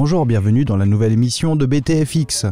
Bonjour, bienvenue dans la nouvelle émission de BTFX.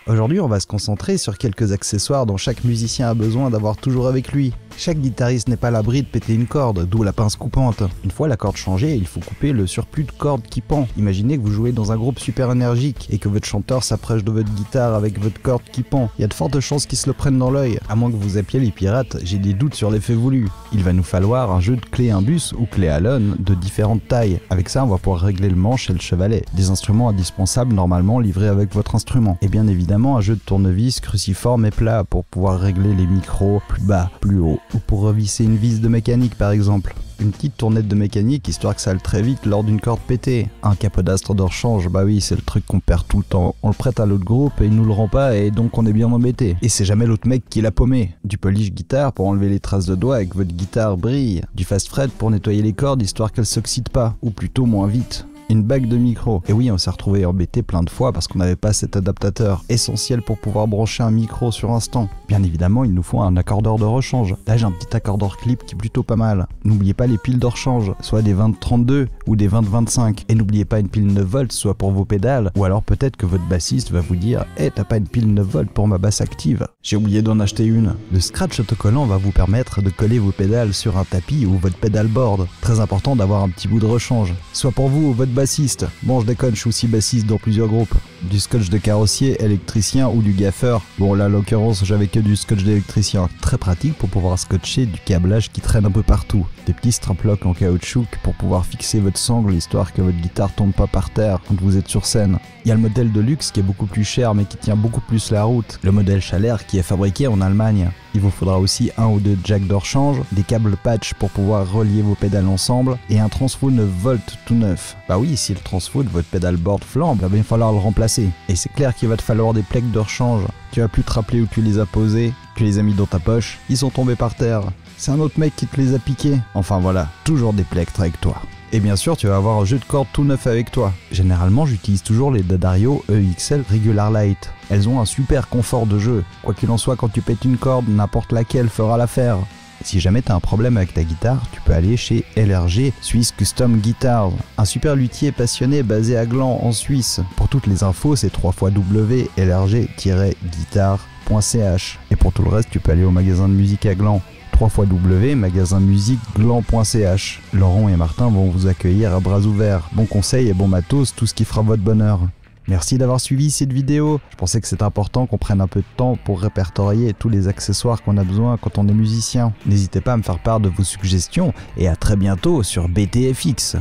Aujourd'hui, on va se concentrer sur quelques accessoires dont chaque musicien a besoin d'avoir toujours avec lui. Chaque guitariste n'est pas à l'abri de péter une corde, d'où la pince coupante. Une fois la corde changée, il faut couper le surplus de corde qui pend. Imaginez que vous jouez dans un groupe super énergique et que votre chanteur s'approche de votre guitare avec votre corde qui pend. Il y a de fortes chances qu'ils se le prennent dans l'œil. À moins que vous appeliez les pirates, j'ai des doutes sur l'effet voulu. Il va nous falloir un jeu de clé imbus ou clé Allen de différentes tailles. Avec ça, on va pouvoir régler le manche et le chevalet. Des instruments indispensables normalement livrés avec votre instrument. Et bien évidemment, un jeu de tournevis cruciforme et plat pour pouvoir régler les micros plus bas, plus haut, ou pour revisser une vis de mécanique par exemple. Une petite tournette de mécanique histoire que ça aille très vite lors d'une corde pétée. Un capodastre de rechange, bah oui, c'est le truc qu'on perd tout le temps. On le prête à l'autre groupe et il nous le rend pas et donc on est bien embêté. Et c'est jamais l'autre mec qui l'a paumé. Du polish guitare pour enlever les traces de doigts et que votre guitare brille. Du fast fret pour nettoyer les cordes histoire qu'elles s'oxydent pas, ou plutôt moins vite. Une bague de micro. Et oui, on s'est retrouvé embêté plein de fois parce qu'on n'avait pas cet adaptateur, essentiel pour pouvoir brancher un micro sur instant. Bien évidemment, il nous faut un accordeur de rechange. Là, j'ai un petit accordeur clip qui est plutôt pas mal. N'oubliez pas les piles de rechange, soit des 20-32 ou des 20-25. Et n'oubliez pas une pile 9 volts, soit pour vos pédales, ou alors peut-être que votre bassiste va vous dire « Hey, t'as pas une pile 9 volts pour ma basse active ?» J'ai oublié d'en acheter une. Le scratch autocollant va vous permettre de coller vos pédales sur un tapis ou votre pédalboard. Très important d'avoir un petit bout de rechange, soit pour vous ou votre bassiste. Bon, je déconne, je suis aussi bassiste dans plusieurs groupes. Du scotch de carrossier, électricien ou du gaffeur. Bon, là, en l'occurrence, j'avais que du scotch d'électricien. Très pratique pour pouvoir scotcher du câblage qui traîne un peu partout. Des petits strap-locks en caoutchouc pour pouvoir fixer votre sangle histoire que votre guitare tombe pas par terre quand vous êtes sur scène. Il y a le modèle de luxe qui est beaucoup plus cher mais qui tient beaucoup plus la route. Le modèle Chalère qui est fabriqué en Allemagne. Il vous faudra aussi un ou deux jacks de rechange, des câbles patch pour pouvoir relier vos pédales ensemble et un transfo 9 volts tout neuf. Bah oui, si le transfo de votre pédalboard flambe, il va bien falloir le remplacer. Et c'est clair qu'il va te falloir des plaques de rechange. Tu vas plus te rappeler où tu les as posées, tu les as mis dans ta poche, ils sont tombés par terre. C'est un autre mec qui te les a piqués. Enfin voilà, toujours des plectres avec toi. Et bien sûr, tu vas avoir un jeu de cordes tout neuf avec toi. Généralement, j'utilise toujours les D'Addario EXL Regular Light. Elles ont un super confort de jeu. Quoi qu'il en soit, quand tu pètes une corde, n'importe laquelle fera l'affaire. Si jamais tu as un problème avec ta guitare, tu peux aller chez LRG, Swiss Custom Guitars, un super luthier passionné basé à Gland en Suisse. Pour toutes les infos, c'est www.lrg-guitar.ch. Et pour tout le reste, tu peux aller au magasin de musique à Gland. www.magasinmusiquegland.ch. Laurent et Martin vont vous accueillir à bras ouverts. Bon conseil et bon matos, tout ce qui fera votre bonheur. Merci d'avoir suivi cette vidéo. Je pensais que c'était important qu'on prenne un peu de temps pour répertorier tous les accessoires qu'on a besoin quand on est musicien. N'hésitez pas à me faire part de vos suggestions et à très bientôt sur BTFX.